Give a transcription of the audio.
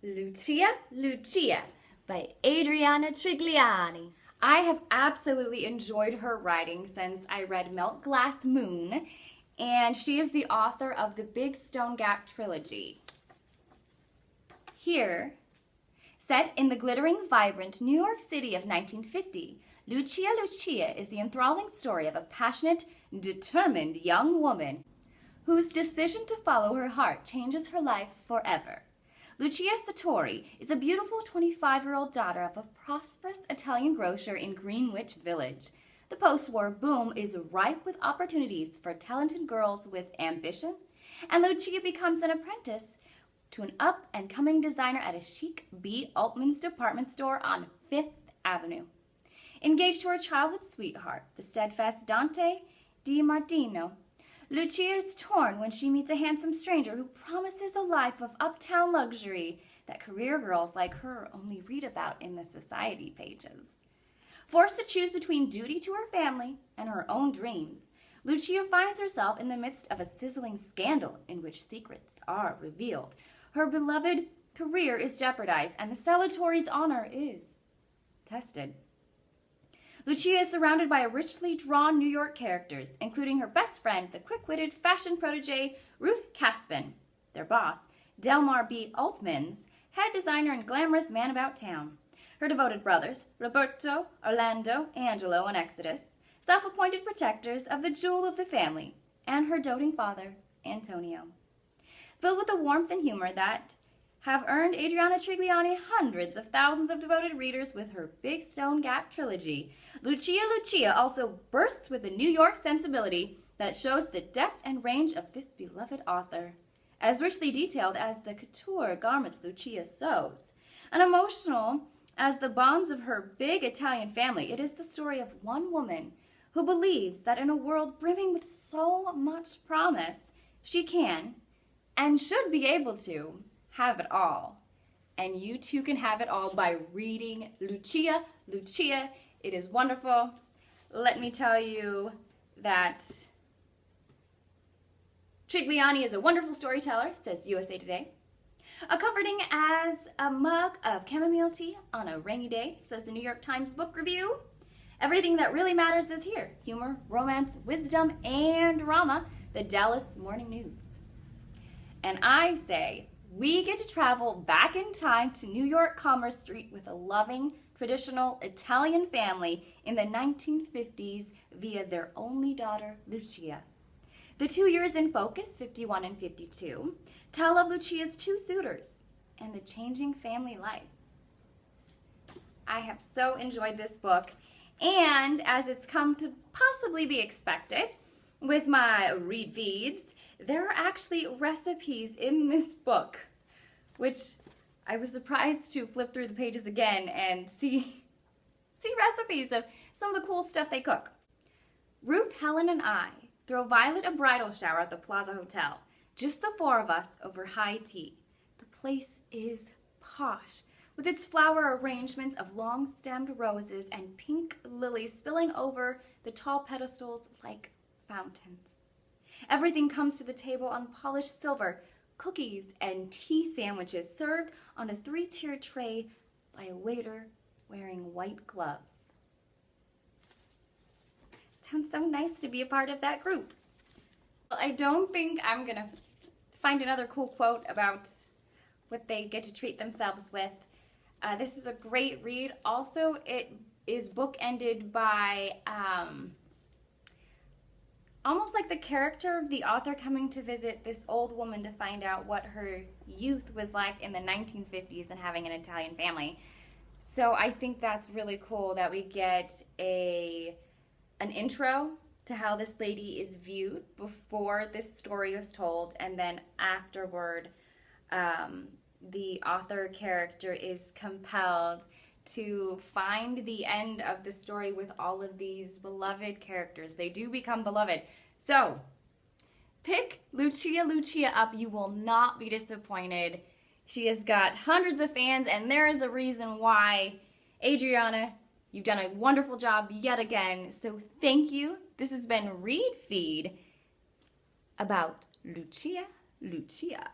Lucia, Lucia by Adriana Trigiani. I have absolutely enjoyed her writing since I read Milk Glass Moon, and she is the author of the Big Stone Gap trilogy. Here, set in the glittering, vibrant New York City of 1950, Lucia Lucia is the enthralling story of a passionate, determined young woman whose decision to follow her heart changes her life forever. Lucia Sartori is a beautiful 25-year-old daughter of a prosperous Italian grocer in Greenwich Village. The post-war boom is ripe with opportunities for talented girls with ambition, and Lucia becomes an apprentice to an up-and-coming designer at a chic B. Altman's department store on 5th Avenue. Engaged to her childhood sweetheart, the steadfast Dante Di Martino, Lucia is torn when she meets a handsome stranger who promises a life of uptown luxury that career girls like her only read about in the society pages. Forced to choose between duty to her family and her own dreams, Lucia finds herself in the midst of a sizzling scandal in which secrets are revealed. Her beloved career is jeopardized, and the Sartori's honor is tested. Lucia is surrounded by richly drawn New York characters, including her best friend, the quick-witted fashion protege Ruth Caspin, their boss, Delmar B. Altman's head designer and glamorous man about town, her devoted brothers, Roberto, Orlando, Angelo, and Exodus, self-appointed protectors of the jewel of the family, and her doting father, Antonio. Filled with the warmth and humor that have earned Adriana Trigiani hundreds of thousands of devoted readers with her Big Stone Gap trilogy, Lucia Lucia also bursts with a New York sensibility that shows the depth and range of this beloved author. As richly detailed as the couture garments Lucia sews, and emotional as the bonds of her big Italian family, it is the story of one woman who believes that in a world brimming with so much promise, she can, and should be able to, have it all. And you too can have it all by reading Lucia Lucia. It is wonderful. Let me tell you that Trigiani is a wonderful storyteller, says USA Today. Comforting as a mug of chamomile tea on a rainy day, says the New York Times Book Review. Everything that really matters is here. Humor, romance, wisdom, and drama. The Dallas Morning News. And I say, we get to travel back in time to New York Commerce Street with a loving, traditional Italian family in the 1950s via their only daughter, Lucia. The 2 years in focus, 51 and 52, tell of Lucia's two suitors and the changing family life. I have so enjoyed this book, and as it's come to possibly be expected with my read feeds, there are actually recipes in this book, which I was surprised to flip through the pages again and see recipes of some of the cool stuff they cook. Ruth, Helen, and I throw Violet a bridal shower at the Plaza Hotel. Just the four of us over high tea. The place is posh, with its flower arrangements of long-stemmed roses and pink lilies spilling over the tall pedestals like fountains. Everything comes to the table on polished silver, cookies and tea sandwiches served on a 3-tiered tray by a waiter wearing white gloves. Sounds so nice to be a part of that group. Well, I don't think I'm gonna find another cool quote about what they get to treat themselves with. This is a great read. Also, it is bookended by almost like the character of the author coming to visit this old woman to find out what her youth was like in the 1950s and having an Italian family. So I think that's really cool that we get an intro to how this lady is viewed before this story is told, and then afterward the author character is compelled to find the end of the story with all of these beloved characters. They do become beloved. So, pick Lucia Lucia up. You will not be disappointed. She has got hundreds of fans, and there is a reason why. Adriana, you've done a wonderful job yet again. So thank you. This has been Read Feed about Lucia Lucia.